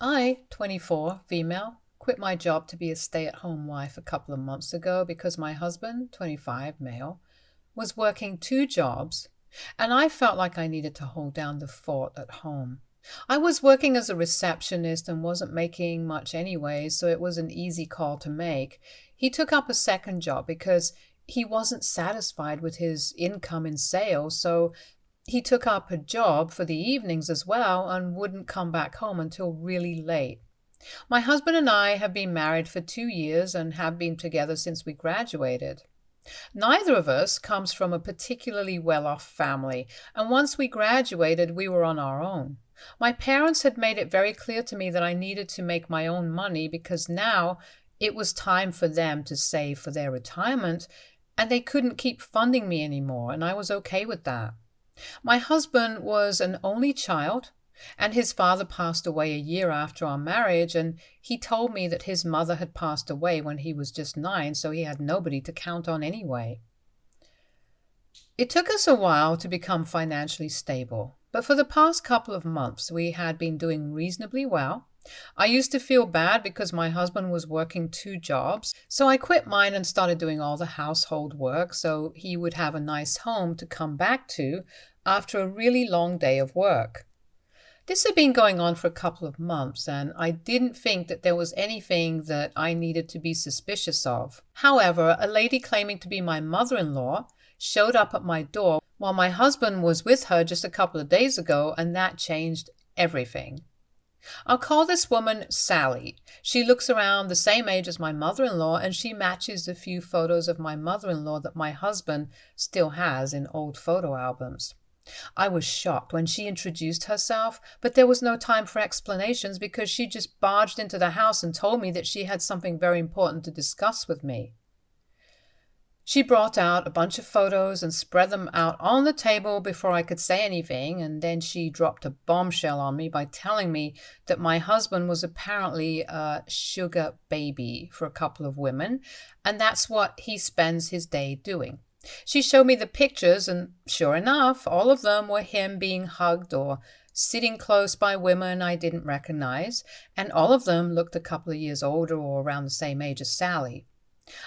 I, 24, female, quit my job to be a stay-at-home wife a couple of months ago because my husband, 25, male, was working two jobs, and I felt like I needed to hold down the fort at home. I was working as a receptionist and wasn't making much anyway, so it was an easy call to make. He took up a second job because he wasn't satisfied with his income in sales, so he took up a job for the evenings as well and wouldn't come back home until really late. My husband and I have been married for 2 years and have been together since we graduated. Neither of us comes from a particularly well off family, and once we graduated, we were on our own. My parents had made it very clear to me that I needed to make my own money because now it was time for them to save for their retirement, and they couldn't keep funding me anymore, and I was okay with that. My husband was an only child, and his father passed away a year after our marriage, and he told me that his mother had passed away when he was just 9, so he had nobody to count on anyway. It took us a while to become financially stable, but for the past couple of months we had been doing reasonably well. I used to feel bad because my husband was working two jobs, so I quit mine and started doing all the household work so he would have a nice home to come back to after a really long day of work. This had been going on for a couple of months, and I didn't think that there was anything that I needed to be suspicious of. However, a lady claiming to be my mother-in-law showed up at my door while my husband was with her just a couple of days ago, and that changed everything. I'll call this woman Sally. She looks around the same age as my mother-in-law, and she matches the few photos of my mother-in-law that my husband still has in old photo albums. I was shocked when she introduced herself, but there was no time for explanations because she just barged into the house and told me that she had something very important to discuss with me. She brought out a bunch of photos and spread them out on the table before I could say anything, and then she dropped a bombshell on me by telling me that my husband was apparently a sugar baby for a couple of women, and that's what he spends his day doing. She showed me the pictures, and sure enough, all of them were him being hugged or sitting close by women I didn't recognize, and all of them looked a couple of years older or around the same age as Sally.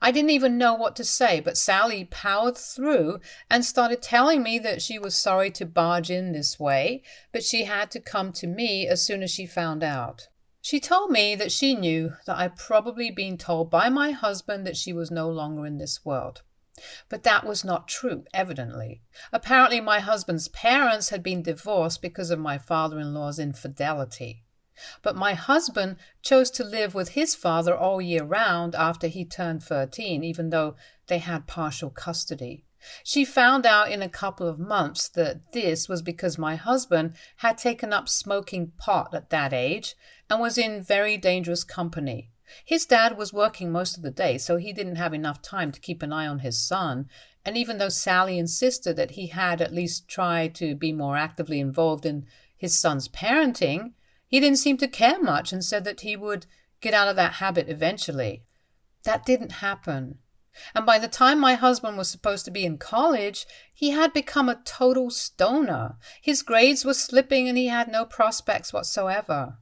I didn't even know what to say, but Sally powered through and started telling me that she was sorry to barge in this way, but she had to come to me as soon as she found out. She told me that she knew that I'd probably been told by my husband that she was no longer in this world. But that was not true, evidently. Apparently my husband's parents had been divorced because of my father-in-law's infidelity. But my husband chose to live with his father all year round after he turned 13, even though they had partial custody. She found out in a couple of months that this was because my husband had taken up smoking pot at that age and was in very dangerous company. His dad was working most of the day, so he didn't have enough time to keep an eye on his son, and even though Sally insisted that he had at least tried to be more actively involved in his son's parenting, he didn't seem to care much and said that he would get out of that habit eventually. That didn't happen. And by the time my husband was supposed to be in college, he had become a total stoner. His grades were slipping and he had no prospects whatsoever.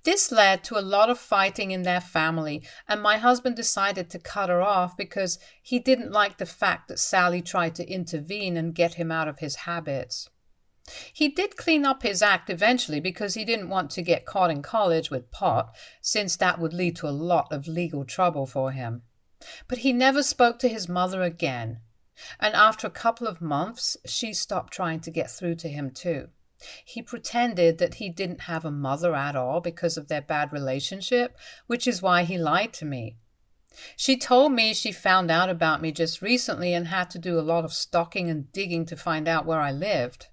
This led to a lot of fighting in their family, and my husband decided to cut her off because he didn't like the fact that Sally tried to intervene and get him out of his habits. He did clean up his act eventually because he didn't want to get caught in college with pot, since that would lead to a lot of legal trouble for him. But he never spoke to his mother again, and after a couple of months, she stopped trying to get through to him too. He pretended that he didn't have a mother at all because of their bad relationship, which is why he lied to me. She told me she found out about me just recently and had to do a lot of stalking and digging to find out where I lived.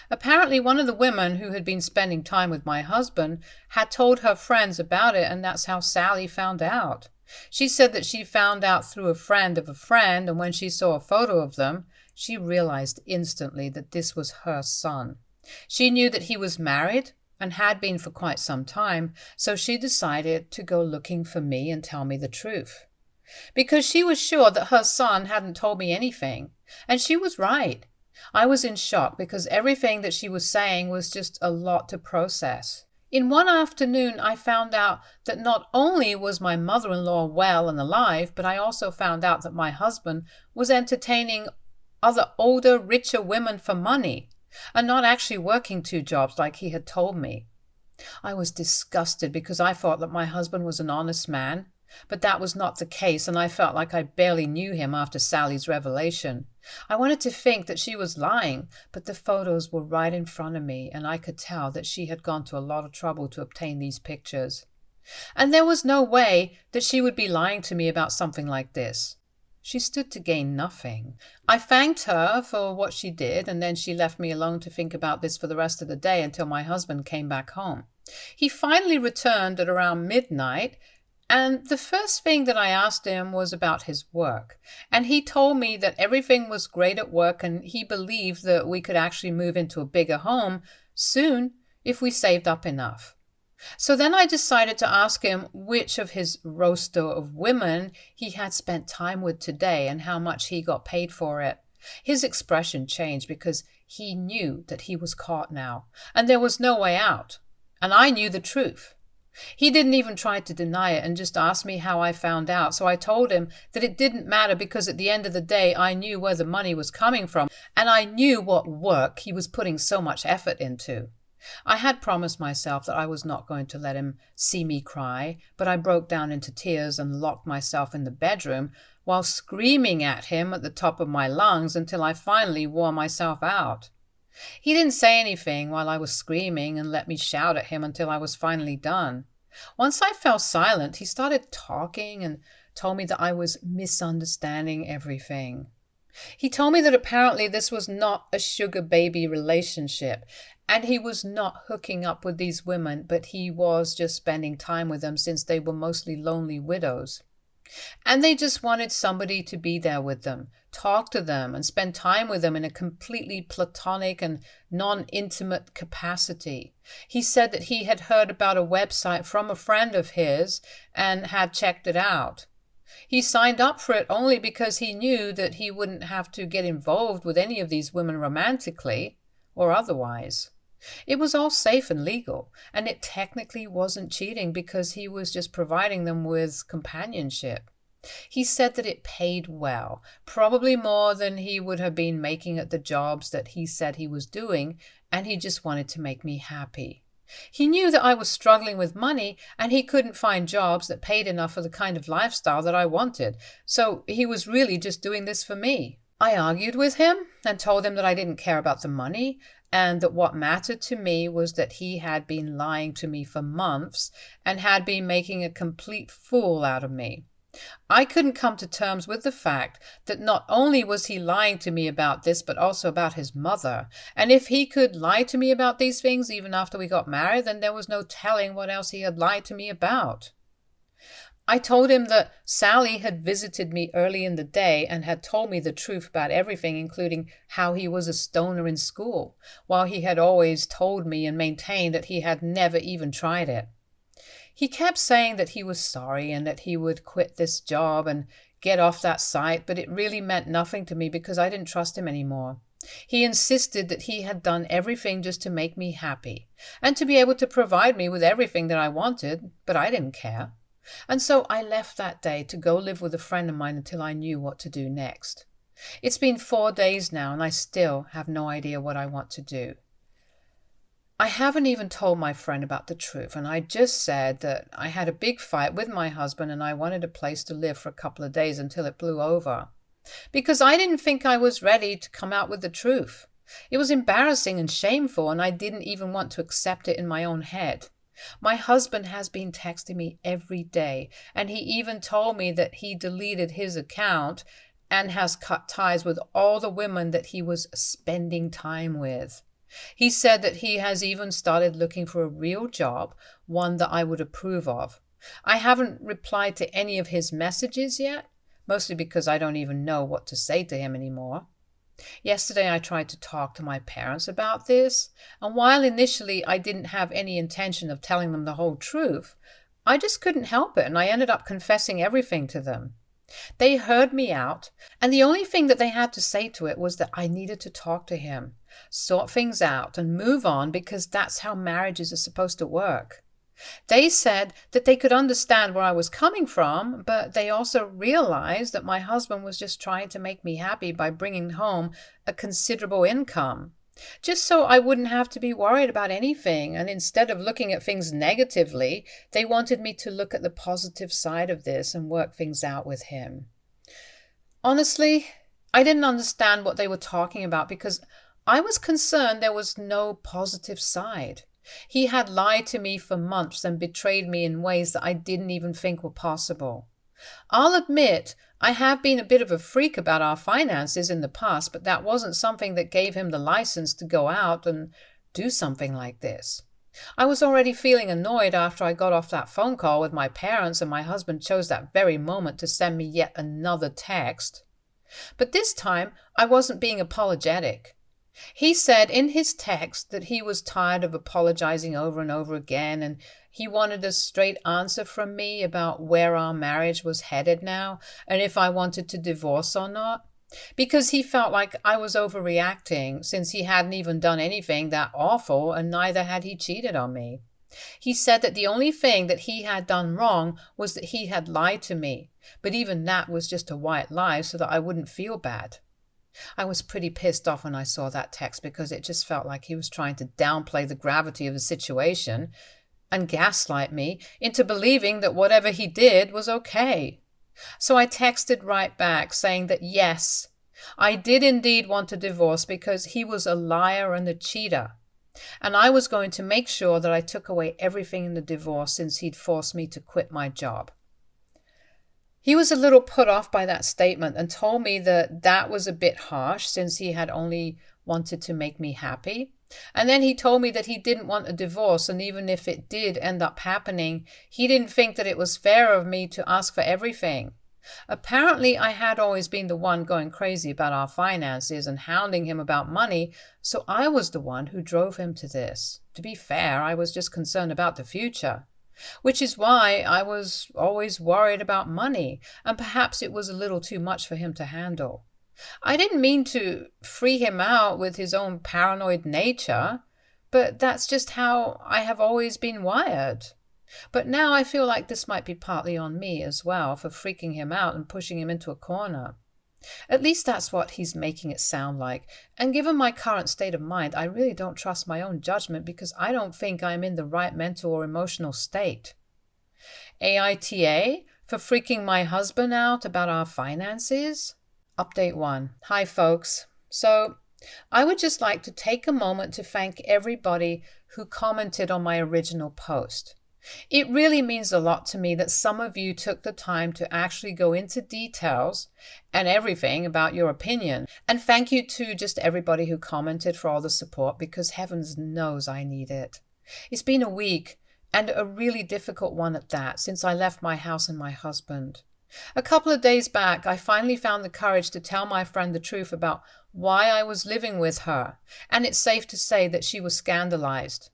Apparently, one of the women who had been spending time with my husband had told her friends about it, and that's how Sally found out. She said that she found out through a friend of a friend, and when she saw a photo of them, she realized instantly that this was her son. She knew that he was married and had been for quite some time, so she decided to go looking for me and tell me the truth. Because she was sure that her son hadn't told me anything, and she was right. I was in shock because everything that she was saying was just a lot to process. In one afternoon, I found out that not only was my mother-in-law well and alive, but I also found out that my husband was entertaining other older, richer women for money and not actually working two jobs like he had told me. I was disgusted because I thought that my husband was an honest man, but that was not the case, and I felt like I barely knew him after Sally's revelation. I wanted to think that she was lying, but the photos were right in front of me, and I could tell that she had gone to a lot of trouble to obtain these pictures. And there was no way that she would be lying to me about something like this. She stood to gain nothing. I thanked her for what she did, and then she left me alone to think about this for the rest of the day until my husband came back home. He finally returned at around midnight, and the first thing that I asked him was about his work. And he told me that everything was great at work and he believed that we could actually move into a bigger home soon if we saved up enough. So then I decided to ask him which of his roster of women he had spent time with today and how much he got paid for it. His expression changed because he knew that he was caught now, and there was no way out. And I knew the truth. He didn't even try to deny it and just asked me how I found out. So I told him that it didn't matter because at the end of the day, I knew where the money was coming from and I knew what work he was putting so much effort into. I had promised myself that I was not going to let him see me cry, but I broke down into tears and locked myself in the bedroom while screaming at him at the top of my lungs until I finally wore myself out. He didn't say anything while I was screaming and let me shout at him until I was finally done. Once I fell silent, he started talking and told me that I was misunderstanding everything. He told me that apparently this was not a sugar baby relationship, and he was not hooking up with these women, but he was just spending time with them since they were mostly lonely widows. And they just wanted somebody to be there with them, talk to them, and spend time with them in a completely platonic and non-intimate capacity. He said that he had heard about a website from a friend of his and had checked it out. He signed up for it only because he knew that he wouldn't have to get involved with any of these women romantically or otherwise. It was all safe and legal, and it technically wasn't cheating because he was just providing them with companionship. He said that it paid well, probably more than he would have been making at the jobs that he said he was doing, and he just wanted to make me happy. He knew that I was struggling with money and he couldn't find jobs that paid enough for the kind of lifestyle that I wanted, so he was really just doing this for me. I argued with him and told him that I didn't care about the money and that what mattered to me was that he had been lying to me for months and had been making a complete fool out of me. I couldn't come to terms with the fact that not only was he lying to me about this, but also about his mother. And if he could lie to me about these things even after we got married, then there was no telling what else he had lied to me about. I told him that Sally had visited me early in the day and had told me the truth about everything, including how he was a stoner in school, while he had always told me and maintained that he had never even tried it. He kept saying that he was sorry and that he would quit this job and get off that site, but it really meant nothing to me because I didn't trust him anymore. He insisted that he had done everything just to make me happy and to be able to provide me with everything that I wanted, but I didn't care. And so I left that day to go live with a friend of mine until I knew what to do next. It's been 4 days now and I still have no idea what I want to do. I haven't even told my friend about the truth, and I just said that I had a big fight with my husband and I wanted a place to live for a couple of days until it blew over. Because I didn't think I was ready to come out with the truth. It was embarrassing and shameful, and I didn't even want to accept it in my own head. My husband has been texting me every day, and he even told me that he deleted his account and has cut ties with all the women that he was spending time with. He said that he has even started looking for a real job, one that I would approve of. I haven't replied to any of his messages yet, mostly because I don't even know what to say to him anymore. Yesterday I tried to talk to my parents about this, and while initially I didn't have any intention of telling them the whole truth, I just couldn't help it and I ended up confessing everything to them. They heard me out, and the only thing that they had to say to it was that I needed to talk to him, sort things out, and move on because that's how marriages are supposed to work. They said that they could understand where I was coming from, but they also realized that my husband was just trying to make me happy by bringing home a considerable income, just so I wouldn't have to be worried about anything. And instead of looking at things negatively, they wanted me to look at the positive side of this and work things out with him. Honestly, I didn't understand what they were talking about because I was concerned there was no positive side. He had lied to me for months and betrayed me in ways that I didn't even think were possible. I'll admit I have been a bit of a freak about our finances in the past, but that wasn't something that gave him the license to go out and do something like this. I was already feeling annoyed after I got off that phone call with my parents and my husband chose that very moment to send me yet another text. But this time I wasn't being apologetic. He said in his text that he was tired of apologizing over and over again, and he wanted a straight answer from me about where our marriage was headed now and if I wanted to divorce or not, because he felt like I was overreacting since he hadn't even done anything that awful and neither had he cheated on me. He said that the only thing that he had done wrong was that he had lied to me, but even that was just a white lie so that I wouldn't feel bad. I was pretty pissed off when I saw that text because it just felt like he was trying to downplay the gravity of the situation and gaslight me into believing that whatever he did was okay. So I texted right back saying that yes, I did indeed want a divorce because he was a liar and a cheater, and I was going to make sure that I took away everything in the divorce since he'd forced me to quit my job. He was a little put off by that statement and told me that that was a bit harsh since he had only wanted to make me happy. And then he told me that he didn't want a divorce, and even if it did end up happening, he didn't think that it was fair of me to ask for everything. Apparently, I had always been the one going crazy about our finances and hounding him about money, so I was the one who drove him to this. To be fair, I was just concerned about the future. Which is why I was always worried about money, and perhaps it was a little too much for him to handle. I didn't mean to free him out with his own paranoid nature, but that's just how I have always been wired. But now I feel like this might be partly on me as well for freaking him out and pushing him into a corner. At least that's what he's making it sound like. And given my current state of mind, I really don't trust my own judgment because I don't think I'm in the right mental or emotional state. AITA for freaking my husband out about our finances? Update 1. Hi, folks. So, I would just like to take a moment to thank everybody who commented on my original post. It really means a lot to me that some of you took the time to actually go into details and everything about your opinion. And thank you to just everybody who commented for all the support because heavens knows I need it. It's been a week, and a really difficult one at that, since I left my house and my husband. A couple of days back, I finally found the courage to tell my friend the truth about why I was living with her, and it's safe to say that she was scandalized.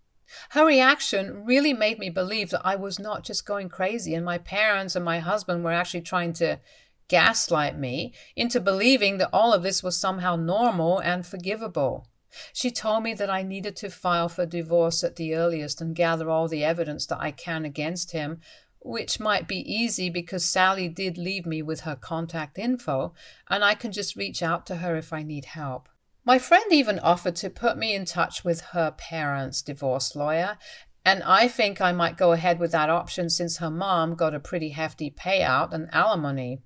Her reaction really made me believe that I was not just going crazy and my parents and my husband were actually trying to gaslight me into believing that all of this was somehow normal and forgivable. She told me that I needed to file for divorce at the earliest and gather all the evidence that I can against him, which might be easy because Sally did leave me with her contact info, and I can just reach out to her if I need help. My friend even offered to put me in touch with her parents' divorce lawyer, and I think I might go ahead with that option since her mom got a pretty hefty payout and alimony.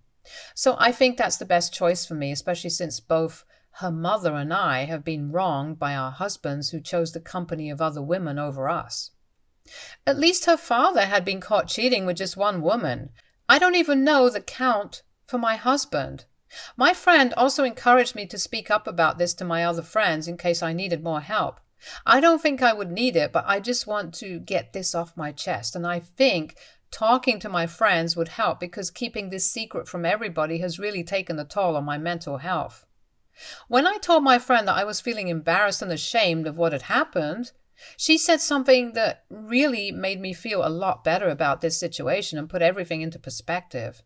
So I think that's the best choice for me, especially since both her mother and I have been wronged by our husbands who chose the company of other women over us. At least her father had been caught cheating with just one woman. I don't even know the count for my husband. My friend also encouraged me to speak up about this to my other friends in case I needed more help. I don't think I would need it, but I just want to get this off my chest, and I think talking to my friends would help because keeping this secret from everybody has really taken a toll on my mental health. When I told my friend that I was feeling embarrassed and ashamed of what had happened, she said something that really made me feel a lot better about this situation and put everything into perspective.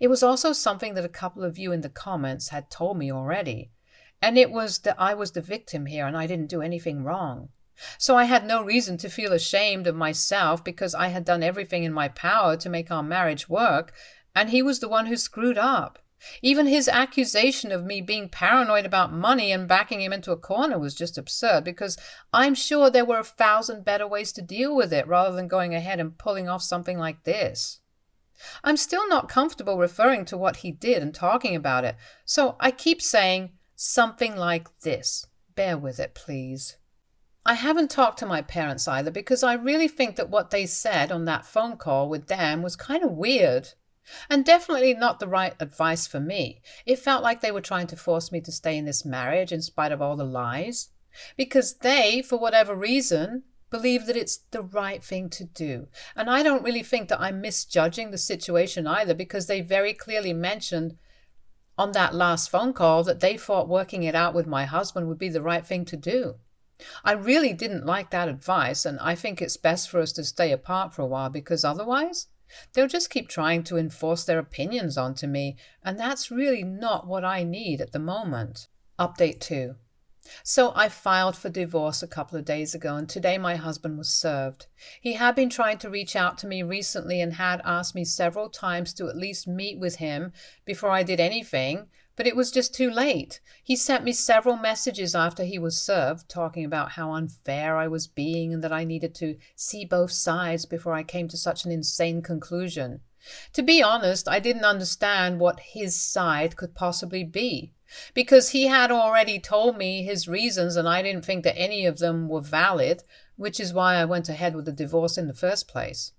It was also something that a couple of you in the comments had told me already, and it was that I was the victim here and I didn't do anything wrong. So I had no reason to feel ashamed of myself because I had done everything in my power to make our marriage work, and he was the one who screwed up. Even his accusation of me being paranoid about money and backing him into a corner was just absurd, because I'm sure there were 1,000 better ways to deal with it rather than going ahead and pulling off something like this. I'm still not comfortable referring to what he did and talking about it, so I keep saying something like this. Bear with it, please. I haven't talked to my parents either because I really think that what they said on that phone call with Dan was kind of weird. And definitely not the right advice for me. It felt like they were trying to force me to stay in this marriage in spite of all the lies. Because they, for whatever reason, believe that it's the right thing to do. And I don't really think that I'm misjudging the situation either, because they very clearly mentioned on that last phone call that they thought working it out with my husband would be the right thing to do. I really didn't like that advice, and I think it's best for us to stay apart for a while, because otherwise they'll just keep trying to enforce their opinions onto me, and that's really not what I need at the moment. Update 2. So I filed for divorce a couple of days ago, and today my husband was served. He had been trying to reach out to me recently and had asked me several times to at least meet with him before I did anything, but it was just too late. He sent me several messages after he was served, talking about how unfair I was being and that I needed to see both sides before I came to such an insane conclusion. To be honest, I didn't understand what his side could possibly be, because he had already told me his reasons and I didn't think that any of them were valid, which is why I went ahead with the divorce in the first place.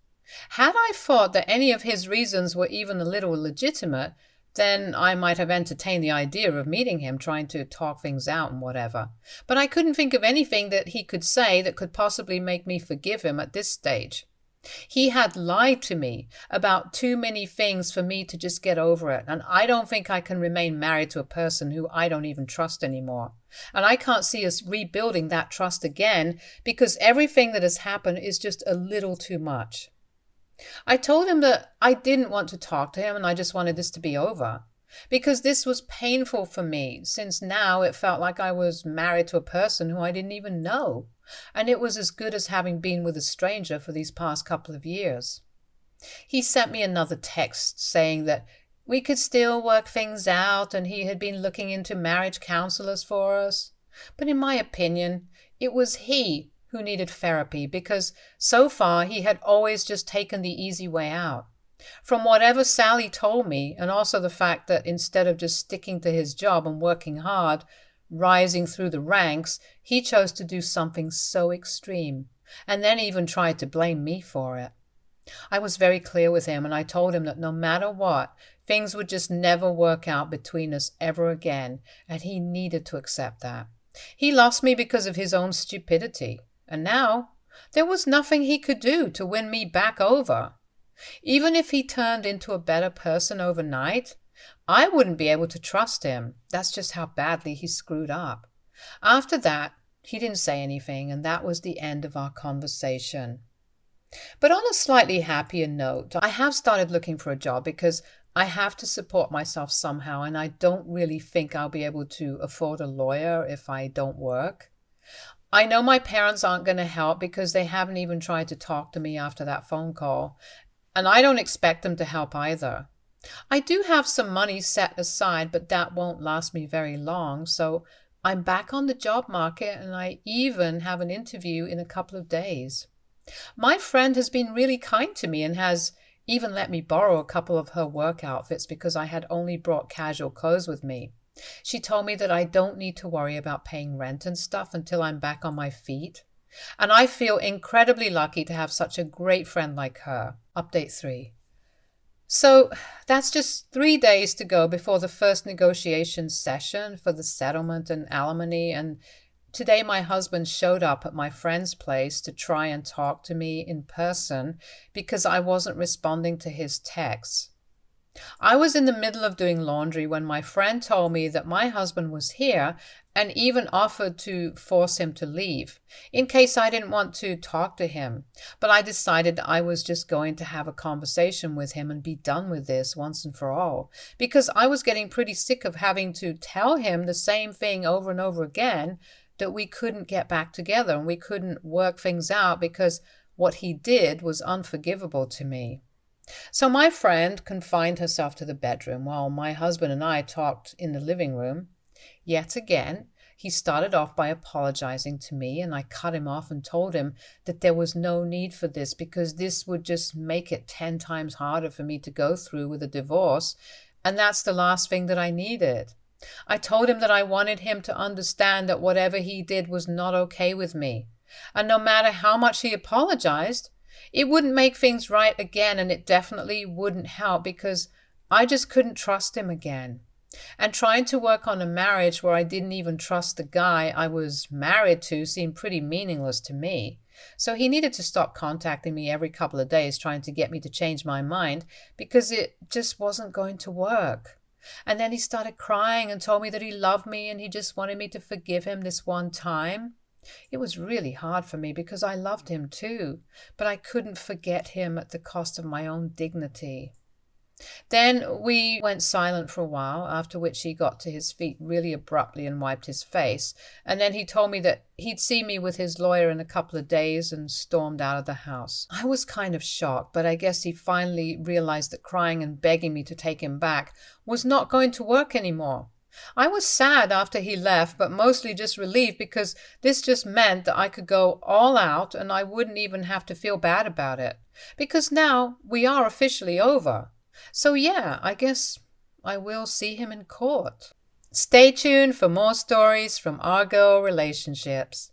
Had I thought that any of his reasons were even a little legitimate, then I might have entertained the idea of meeting him, trying to talk things out and whatever. But I couldn't think of anything that he could say that could possibly make me forgive him at this stage. He had lied to me about too many things for me to just get over it, and I don't think I can remain married to a person who I don't even trust anymore. And I can't see us rebuilding that trust again, because everything that has happened is just a little too much. I told him that I didn't want to talk to him and I just wanted this to be over, because this was painful for me, since now it felt like I was married to a person who I didn't even know, and it was as good as having been with a stranger for these past couple of years. He sent me another text saying that we could still work things out and he had been looking into marriage counselors for us. But in my opinion, it was he who needed therapy, because so far he had always just taken the easy way out. From whatever Sally told me, and also the fact that instead of just sticking to his job and working hard, rising through the ranks, he chose to do something so extreme, and then even tried to blame me for it. I was very clear with him, and I told him that no matter what, things would just never work out between us ever again, and he needed to accept that. He lost me because of his own stupidity, and now there was nothing he could do to win me back over. Even if he turned into a better person overnight, I wouldn't be able to trust him. That's just how badly he screwed up. After that, he didn't say anything, and that was the end of our conversation. But on a slightly happier note, I have started looking for a job because I have to support myself somehow, and I don't really think I'll be able to afford a lawyer if I don't work. I know my parents aren't going to help because they haven't even tried to talk to me after that phone call, and I don't expect them to help either. I do have some money set aside, but that won't last me very long, so I'm back on the job market, and I even have an interview in a couple of days. My friend has been really kind to me and has even let me borrow a couple of her work outfits because I had only brought casual clothes with me. She told me that I don't need to worry about paying rent and stuff until I'm back on my feet. And I feel incredibly lucky to have such a great friend like her. Update 3. So that's just 3 days to go before the first negotiation session for the settlement and alimony, and today my husband showed up at my friend's place to try and talk to me in person because I wasn't responding to his texts. I was in the middle of doing laundry when my friend told me that my husband was here and even offered to force him to leave in case I didn't want to talk to him. But I decided I was just going to have a conversation with him and be done with this once and for all, because I was getting pretty sick of having to tell him the same thing over and over again, that we couldn't get back together and we couldn't work things out because what he did was unforgivable to me. So my friend confined herself to the bedroom while my husband and I talked in the living room. Yet again, he started off by apologizing to me, and I cut him off and told him that there was no need for this because this would just make it 10 times harder for me to go through with a divorce, and that's the last thing that I needed. I told him that I wanted him to understand that whatever he did was not okay with me. And no matter how much he apologized, it wouldn't make things right again, and it definitely wouldn't help because I just couldn't trust him again. And trying to work on a marriage where I didn't even trust the guy I was married to seemed pretty meaningless to me. So he needed to stop contacting me every couple of days trying to get me to change my mind because it just wasn't going to work. And then he started crying and told me that he loved me and he just wanted me to forgive him this one time. It was really hard for me because I loved him too, but I couldn't forget him at the cost of my own dignity. Then we went silent for a while, after which he got to his feet really abruptly and wiped his face. And then he told me that he'd see me with his lawyer in a couple of days and stormed out of the house. I was kind of shocked, but I guess he finally realized that crying and begging me to take him back was not going to work anymore. I was sad after he left, but mostly just relieved because this just meant that I could go all out and I wouldn't even have to feel bad about it. Because now we are officially over. So yeah, I guess I will see him in court. Stay tuned for more stories from our girl relationships.